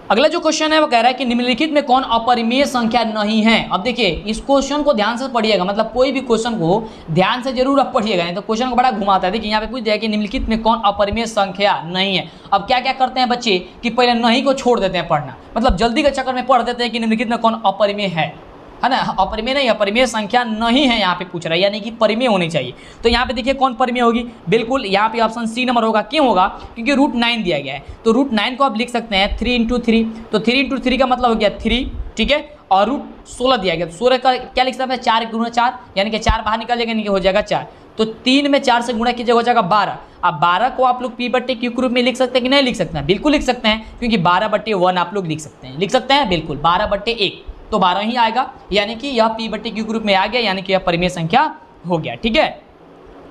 अगला जो क्वेश्चन है वो कह रहा है कि निम्नलिखित में कौन अपरिमेय संख्या नहीं है। अब देखिए इस क्वेश्चन को ध्यान से पढ़िएगा, मतलब कोई भी क्वेश्चन को ध्यान से जरूर आप पढ़िएगा, नहीं तो क्वेश्चन को बड़ा घुमाता है। देखिए यहाँ पे पूछ दिया कि निम्नलिखित में कौन अपरिमेय संख्या नहीं है। अब क्या क्या करते हैं बच्चे कि पहले नहीं को छोड़ देते हैं पढ़ना, मतलब जल्दी के चक्कर में पढ़ देते हैं कि निम्नलिखित में कौन अपरिमेय है ना, अपरिमेय नहीं, अपरिमेय संख्या नहीं है यहाँ पे पूछ रहा है, यानी कि परिमेय होनी चाहिए। तो यहाँ पे देखिए कौन परिमेय होगी, बिल्कुल यहाँ पे ऑप्शन सी नंबर होगा। क्यों होगा, क्योंकि √9 दिया गया है, तो √9 को आप लिख सकते हैं 3 × 3, तो 3 × 3 का मतलब हो गया 3, ठीक है, और √16 दिया गया, तो 16 का क्या लिख सकते हैं 4 × 4, यानी कि 4 बाहर निकल जाएगा, यानी कि हो जाएगा 4, तो 3 में 4 से गुणा कीजिएगा हो जाएगा 12। अब 12 को आप लोग P/Q के रूप में लिख सकते हैं कि नहीं लिख सकते हैं, बिल्कुल लिख सकते हैं, क्योंकि 12/1 आप लोग लिख सकते हैं, बिल्कुल 12/1, तो 12 ही आएगा, यानी कि यह P/Q के रूप में आ गया, यानी कि यह परिमेय संख्या हो गया, ठीक है।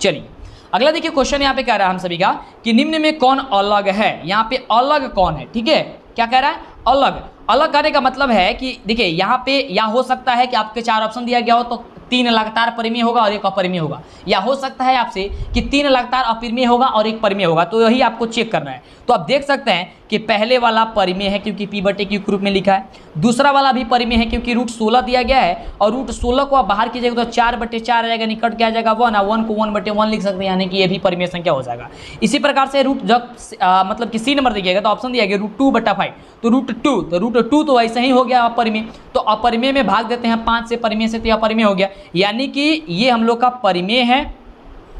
चलिए अगला देखिए क्वेश्चन यहाँ पे कह रहा है हम सभी का कि निम्न में कौन अलग है। यहाँ पे अलग कौन है, ठीक है, क्या कह रहा है, अलग। अलग करने का मतलब है कि देखिए यहाँ पे या हो सकता है कि आपके 4 ऑप्शन दिया गया हो तो 3 लगातार परिमेय होगा और एक अपरिमेय होगा, या हो सकता है आपसे कि 3 लगातार अपरिमेय होगा और एक परिमेय होगा, तो यही आपको चेक करना है। तो आप देख सकते हैं कि पहले वाला परिमेय है क्योंकि P/Q के रूप में लिखा है, दूसरा वाला भी परिमेय है क्योंकि √16 दिया गया है, और √16 को आप बाहर कीजिएगा तो 4/4 आ जाएगा, निकट क्या आ जाएगा 1, 1 को 1/1 लिख सकते हैं, यानी कि ये भी परिमेय संख्या हो जाएगा। इसी प्रकार से मतलब कि सी नंबर दिएगा तो ऑप्शन दिया गया √2/5, तो √2 तो ऐसे ही हो गया अपरिमेय, तो अपरिमेय में भाग देते हैं 5 से, परिमेय से, तो अपरिमेय हो गया, यानी कि ये हम लोग का परिमेय है,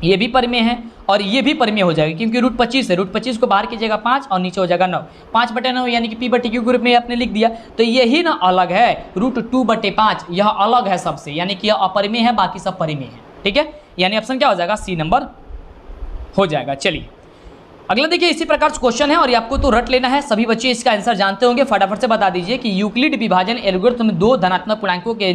ये भी परिमेय है और ये भी परिमेय हो जाएगा, क्योंकि √25 है, √25 को बाहर कीजिएगा 5 और नीचे हो जाएगा 9, 5/9, यानी कि P/Q के रूप में आपने लिख दिया, तो यही ना अलग है, √2/5 यह अलग है सबसे, यानी कि यह अपरिमेय है, बाकी सब परिमेय है, ठीक है, यानी ऑप्शन क्या हो जाएगा, सी नंबर हो जाएगा। चलिए अगला देखिए, इसी प्रकार से क्वेश्चन है और ये आपको तो रट लेना है, सभी बच्चे इसका आंसर जानते होंगे, फटाफट से बता दीजिए कि यूक्लिड विभाजन एल्गोरिथम में 2 धनात्मक पूर्णांकों के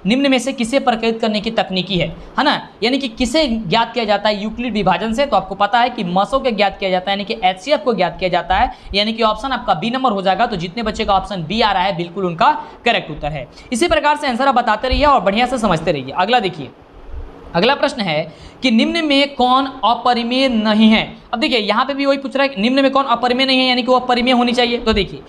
निम्न में से किसे प्रकटित करने की तकनीकी है ना, यानी कि किसे ज्ञात किया जाता है यूक्लिड विभाजन से। तो आपको पता है कि मसों के ज्ञात किया जाता है, यानी कि HCF को ज्ञात किया जाता है, यानी कि ऑप्शन आपका बी नंबर हो जाएगा। तो जितने बच्चे का ऑप्शन बी आ रहा है बिल्कुल उनका करेक्ट उत्तर है। इसी प्रकार से आंसर आप बताते रहिए और बढ़िया से समझते रहिए। अगला देखिए, अगला प्रश्न है कि निम्न में कौन अपरिमेय नहीं है। अब देखिए यहाँ पे भी वही पूछ रहा है, निम्न में कौन अपरिमेय नहीं है, यानी कि वो अपरिमेय होनी चाहिए। तो देखिए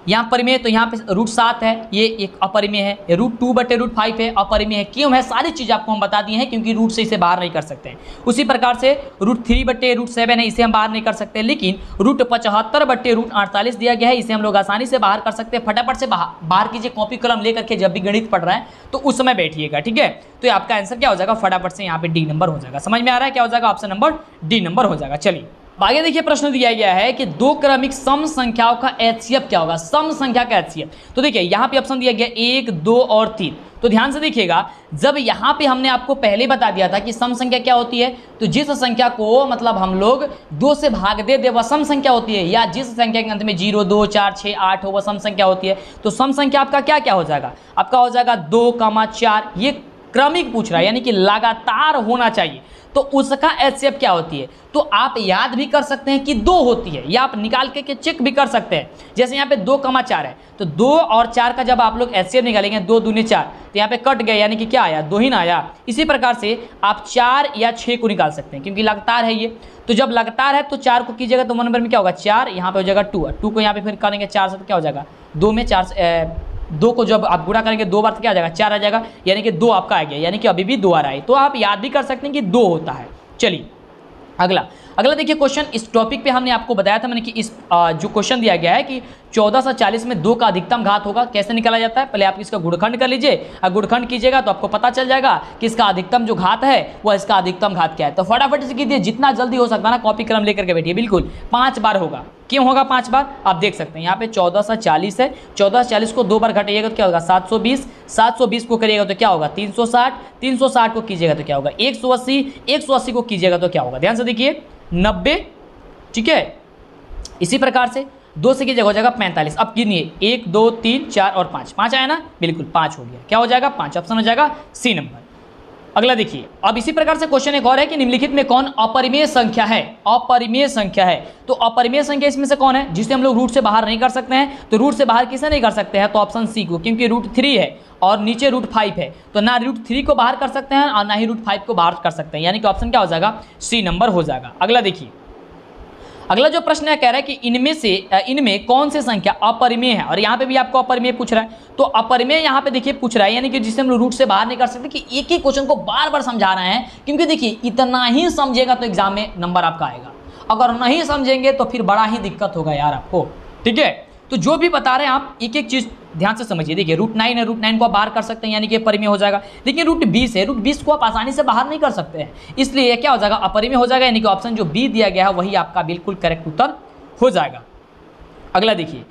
यहाँ परिमेय, तो यहाँ पे √7 है, ये एक अपरिमेय है, √2/5 है, अपरिमेय है। क्यों है, सारी चीज़ आपको हम बता दिए हैं, क्योंकि रूट से इसे बाहर नहीं कर सकते हैं। उसी प्रकार से √3/√7 है, इसे हम बाहर नहीं कर सकते, लेकिन √75/√48 दिया गया है, इसे हम लोग आसानी से बाहर कर सकते हैं। फटाफट से बाहर कीजिए, कॉपी कलम लेकर के, जब भी गणित पढ़ रहे हैं तो उस समय बैठिएगा, ठीक है। तो आपका आंसर क्या हो जाएगा, फटाफट से यहाँ पे डी नंबर हो जाएगा। समझ में आ रहा है, क्या हो जाएगा, ऑप्शन नंबर डी नंबर हो जाएगा। चलिए आगे देखिए, प्रश्न दिया गया है कि 2 क्रमिक सम संख्याओं का HCF क्या होगा, सम संख्या का HCF। तो देखिए यहाँ पे ऑप्शन दिया गया 1, 2 और 3। तो ध्यान से देखिएगा, जब यहाँ पे हमने आपको पहले बता दिया था कि सम संख्या क्या होती है, तो जिस संख्या को मतलब हम लोग 2 से भाग दे वह सम संख्या होती है, या जिस संख्या के अंत में 0, 2, 4, 6, 8 हो वह सम संख्या होती है। तो सम संख्या आपका क्या क्या हो जाएगा, आपका हो जाएगा 2, 4, ये क्रमिक पूछ रहा है, यानी कि लगातार होना चाहिए। तो उसका HCF क्या होती है, तो आप याद भी कर सकते हैं कि 2 होती है, या आप निकाल के चेक भी कर सकते हैं। जैसे यहाँ पे 2, 4 है, तो 2 और 4 का जब आप लोग HCF निकालेंगे 2 दूनी 4, तो यहाँ पे कट गए, यानी कि क्या आया, 2 ही ना आया। इसी प्रकार से आप 4 या 6 को निकाल सकते हैं, क्योंकि लगातार है ये। तो जब लगातार है तो 4 को कीजिएगा तो 1 नंबर में क्या होगा, 4, यहाँ पे हो जाएगा 2 को यहाँ पे फिर करेंगे 4 से, तो क्या हो जाएगा 2 में 4 2 को जब आप गुणा करेंगे 2 बार तो क्या आ जाएगा, 4 आ जाएगा, यानी कि 2 आपका आ गया, यानी कि अभी भी 2 आ रहा है। तो आप याद भी कर सकते हैं कि 2 होता है। चलिए अगला देखिए क्वेश्चन, इस टॉपिक पे हमने आपको बताया था मैंने कि इस जो क्वेश्चन दिया गया है कि 1440 में 2 का अधिकतम घात होगा, कैसे निकाला जाता है। पहले आप इसका गुणखंड कर लीजिए, और गुणखंड कीजिएगा तो आपको पता चल जाएगा कि इसका अधिकतम जो घात है वह इसका अधिकतम घात क्या है। तो फटाफट से कीजिए, जितना जल्दी हो सकता है ना, कॉपी कलम लेकर के बैठिए। बिल्कुल 5 बार होगा। क्यों होगा 5 बार, आप देख सकते हैं यहाँ पे 1440 है, 1440 को 2 बार घटाइएगा तो क्या होगा 720, 720 को करिएगा तो क्या होगा 360, 360 को कीजिएगा तो क्या होगा 180, 180 को कीजिएगा तो क्या होगा, ध्यान से देखिए 90, ठीक है। इसी प्रकार से 2 से की जगह हो जाएगा 45। अब गिनिए 1, 2, 3, 4 और 5, 5 आया ना, बिल्कुल 5 हो गया। क्या हो जाएगा 5, ऑप्शन हो जाएगा सी नंबर। अगला देखिए, अब इसी प्रकार से क्वेश्चन एक और है कि निम्नलिखित में कौन अपरिमेय संख्या है? अपरिमेय संख्या है, तो अपरिमेय संख्या इसमें से कौन है जिसे हम लोग रूट से बाहर नहीं कर सकते हैं? तो रूट से बाहर किसे नहीं कर सकते हैं? तो ऑप्शन सी को, क्योंकि रूट 3 है और नीचे रूट 5 है, तो ना रूट 3 को बाहर कर सकते हैं और ना ही रूट 5 को बाहर कर सकते हैं, यानी कि ऑप्शन क्या हो जाएगा? सी नंबर हो जाएगा। अगला देखिए, अगला जो प्रश्न है कह रहा है कि इनमें कौन सी संख्या अपरिमेय है, और यहाँ पे भी आपको अपरिमेय पूछ रहा है। तो अपरिमेय यहाँ पे देखिए पूछ रहा है, यानी कि जिसे हम रूट से बाहर नहीं कर सकते, कि एक ही क्वेश्चन को बार बार समझा रहे हैं, क्योंकि देखिए इतना ही समझेगा तो एग्जाम में नंबर आपका आएगा, अगर नहीं समझेंगे तो फिर बड़ा ही दिक्कत होगा यार आपको, ठीक है। तो जो भी बता रहे हैं आप एक एक चीज ध्यान से समझिए। देखिए रूट 9 है, रूट 9 को आप बाहर कर सकते हैं, यानी कि परिमेय हो जाएगा। लेकिन रूट 20 है, रूट 20 को आप आसानी से बाहर नहीं कर सकते हैं, इसलिए ये क्या हो जाएगा? अपरिमेय हो जाएगा, यानी कि ऑप्शन जो बी दिया गया है वही आपका बिल्कुल करेक्ट उत्तर हो जाएगा। अगला देखिए,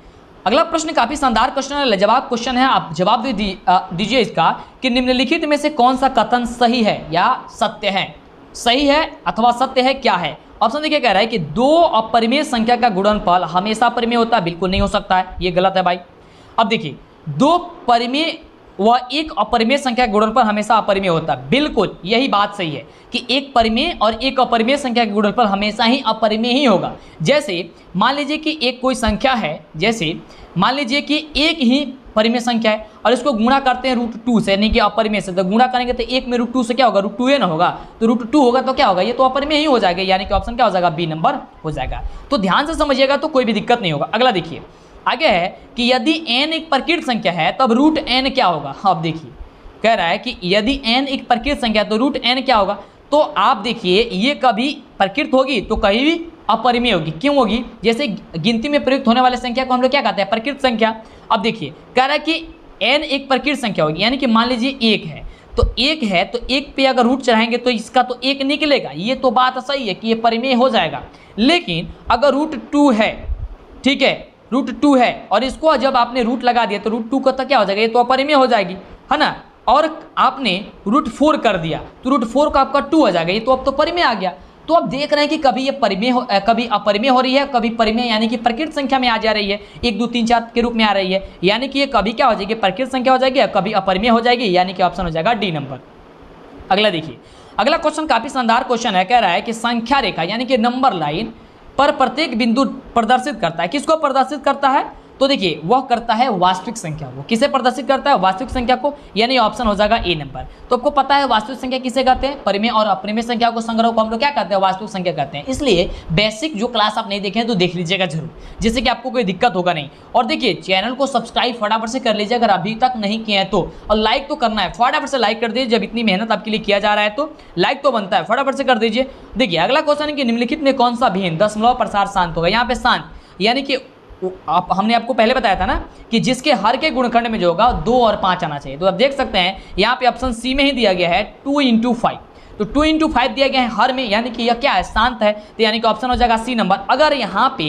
अगला प्रश्न काफी शानदार क्वेश्चन है, लाजवाब क्वेश्चन है, आप जवाब दीजिए इसका कि निम्नलिखित में से कौन सा कथन सही है या सत्य है? सही है अथवा सत्य है, क्या है? ऑप्शन देखिए कह रहा है कि दो अपरिमेय संख्या का गुणनफल हमेशा परिमेय होता है, बिल्कुल नहीं हो सकता है, ये गलत है भाई। अब देखिए, दो परिमेय व एक अपरिमेय संख्या का गुणनफल हमेशा अपरिमेय होता है, बिल्कुल यही बात सही है कि एक परिमेय और एक अपरिमेय संख्या का गुणनफल हमेशा ही अपरिमेय ही होगा। जैसे मान लीजिए कि एक कोई संख्या है, जैसे मान लीजिए कि एक ही परिमेय संख्या है और इसको गुणा करते हैं रूट 2 से, यानी कि अपरिमेय से, तो गुणा करेंगे तो एक में रूट 2 से क्या होगा? रूट 2 ना होगा, तो रूट 2 होगा तो क्या होगा? ये तो अपरिमेय ही हो जाएगा, यानी कि ऑप्शन क्या हो जाएगा? बी नंबर हो जाएगा। तो ध्यान से समझिएगा तो कोई भी दिक्कत नहीं होगा। अगला देखिए, आगे है कि यदि n एक प्रकृत संख्या है तब रूट n क्या होगा? अब देखिए कह रहा है कि यदि n एक प्रकृत संख्या है तो रूट n क्या होगा? तो आप देखिए ये कभी प्रकृत होगी तो कहीं भी अपरिमेय होगी। क्यों होगी? जैसे गिनती में प्रयुक्त होने वाले संख्या को हम लोग क्या कहते हैं? प्रकृत संख्या। अब देखिए कह रहा है कि n एक प्रकृत संख्या होगी, यानी कि मान लीजिए 1 है, तो 1 है तो 1 पे अगर रूट चढ़ाएंगे तो इसका तो 1 निकलेगा, ये तो बात सही है कि ये परिमेय हो जाएगा। लेकिन अगर रूट 2 है, ठीक है, रूट 2 है और इसको जब आपने रूट लगा दिया तो रूट 2 का तो क्या हो जाएगा? ये तो अपरिमेय हो जाएगी, है ना। और आपने रूट 4 कर दिया तो रूट 4 का आपका 2 हो जाएगा, ये तो अब तो परिमेय आ गया। तो आप देख रहे हैं कि कभी ये परिमेय कभी अपरिमेय हो रही है, कभी परिमेय यानी कि प्रकृत संख्या में आ जा रही है, 1 2 3 4 के रूप में आ रही है, यानी कि ये कभी क्या हो जाएगी? प्रकृत संख्या हो जाएगी, कभी अपरिमेय हो जाएगी, यानी कि ऑप्शन हो जाएगा डी नंबर। अगला देखिए, अगला क्वेश्चन काफी शानदार क्वेश्चन है, कह रहा है कि संख्या रेखा यानी कि नंबर लाइन पर प्रत्येक बिंदु प्रदर्शित करता है, किसको प्रदर्शित करता है? तो देखिए वह करता है वास्तविक संख्या को। किसे प्रदर्शित करता है? वास्तविक संख्या को, यानी ऑप्शन हो जाएगा ए नंबर। तो आपको पता है वास्तविक संख्या किसे कहते हैं? परिमेय और अपरिमेय संख्या को संग्रह को हम लोग क्या कहते हैं? वास्तविक संख्या कहते हैं। इसलिए बेसिक जो क्लास आप नहीं देखे हैं तो देख लीजिएगा जरूर, जिससे कि आपको कोई दिक्कत होगा नहीं। और देखिए चैनल को सब्सक्राइब फटाफट से कर लीजिए अगर अभी तक नहीं किए हैं तो, और लाइक तो करना है, फटाफट से लाइक कर दीजिए। जब इतनी मेहनत आपके लिए किया जा रहा है तो लाइक तो बनता है, फटाफट से कर दीजिए। देखिए अगला क्वेश्चन है कि निम्नलिखित में कौन सा भिन्न दशमलव प्रसार शांत होगा? यहाँ पे शांत यानी कि हमने आपको पहले बताया था ना कि जिसके हर के गुणखंड में जो होगा 2 और 5 आना चाहिए। तो आप देख सकते हैं यहाँ पे ऑप्शन सी में ही दिया गया है 2 × 5, तो 2 × 5 दिया गया है हर में, यानी कि यह क्या है? शांत है, तो यानी कि ऑप्शन हो जाएगा सी नंबर। अगर यहाँ पे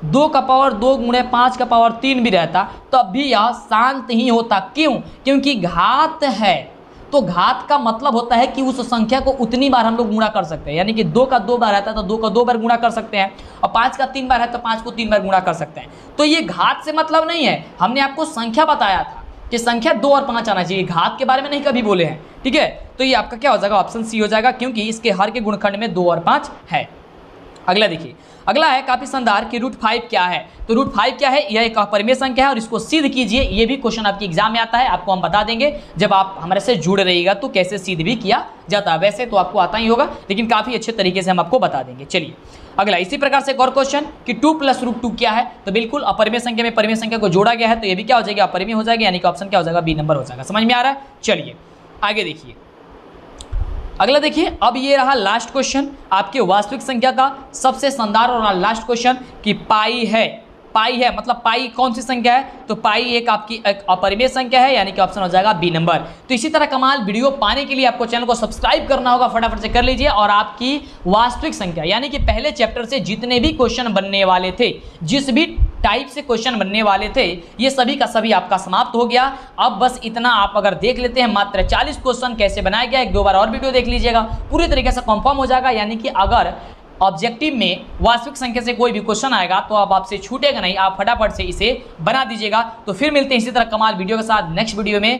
2 का पावर 2 × 5 का पावर 3 भी रहता तब भी यह शांत ही होता। क्यों? क्योंकि घात है, तो घात का मतलब होता है कि उस संख्या को उतनी बार हम लोग गुणा कर सकते हैं, यानी कि 2 का 2 बार रहता है तो 2 का 2 बार गुणा कर सकते हैं, और 5 का 3 बार है तो 5 को 3 बार गुणा कर सकते हैं। तो ये घात से मतलब नहीं है, हमने आपको संख्या बताया था कि संख्या 2 और 5 आना चाहिए, घात के बारे में नहीं कभी बोले हैं, ठीक है। तो ये आपका क्या हो जाएगा? ऑप्शन सी हो जाएगा, क्योंकि इसके हर के गुणखंड में 2 और 5 है। अगला देखिए, अगला है काफी शानदार कि रूट 5 क्या है? तो रूट 5 क्या है? यह एक अपरिमेय संख्या है और इसको सिद्ध कीजिए। ये भी क्वेश्चन आपके एग्जाम में आता है, आपको हम बता देंगे जब आप हमारे से जुड़ रहिएगा तो कैसे सिद्ध भी किया जाता है। वैसे तो आपको आता ही होगा, लेकिन काफी अच्छे तरीके से हम आपको बता देंगे। चलिए अगला इसी प्रकार से एक और क्वेश्चन कि 2 + √2 क्या है? तो बिल्कुल अपरिमेय संख्या में परिमेय संख्या को जोड़ा गया है, तो ये भी क्या हो जाएगा? अपरिमेय हो जाएगा, यानी कि ऑप्शन क्या हो जाएगा? बी नंबर हो जाएगा। समझ में आ रहा है? चलिए आगे देखिए, अगला देखिए, अब ये रहा लास्ट क्वेश्चन आपके वास्तविक संख्या का, सबसे शानदार और लास्ट क्वेश्चन कि पाई है। पाई है मतलब पाई कौन सी संख्या है? तो पाई एक आपकी एक अपरिमेय संख्या है, यानी कि ऑप्शन हो जाएगा बी नंबर। तो इसी तरह कमाल वीडियो पाने के लिए आपको चैनल को सब्सक्राइब करना होगा, फटाफट से कर लीजिए। और आपकी वास्तविक संख्या यानी कि पहले चैप्टर से जितने भी क्वेश्चन बनने वाले थे, जिस भी टाइप से क्वेश्चन बनने वाले थे, ये सभी का सभी आपका समाप्त हो गया। अब बस इतना आप अगर देख लेते हैं, मात्र 40 क्वेश्चन कैसे बनाया गया, 1-2 बार और वीडियो देख लीजिएगा, पूरी तरीके से कंफर्म हो जाएगा। यानी कि अगर ऑब्जेक्टिव में वास्तविक संख्या से कोई भी क्वेश्चन आएगा तो अब आपसे छूटेगा नहीं, आप फटाफट से इसे बना दीजिएगा। तो फिर मिलते हैं इसी तरह कमाल वीडियो के साथ नेक्स्ट वीडियो में।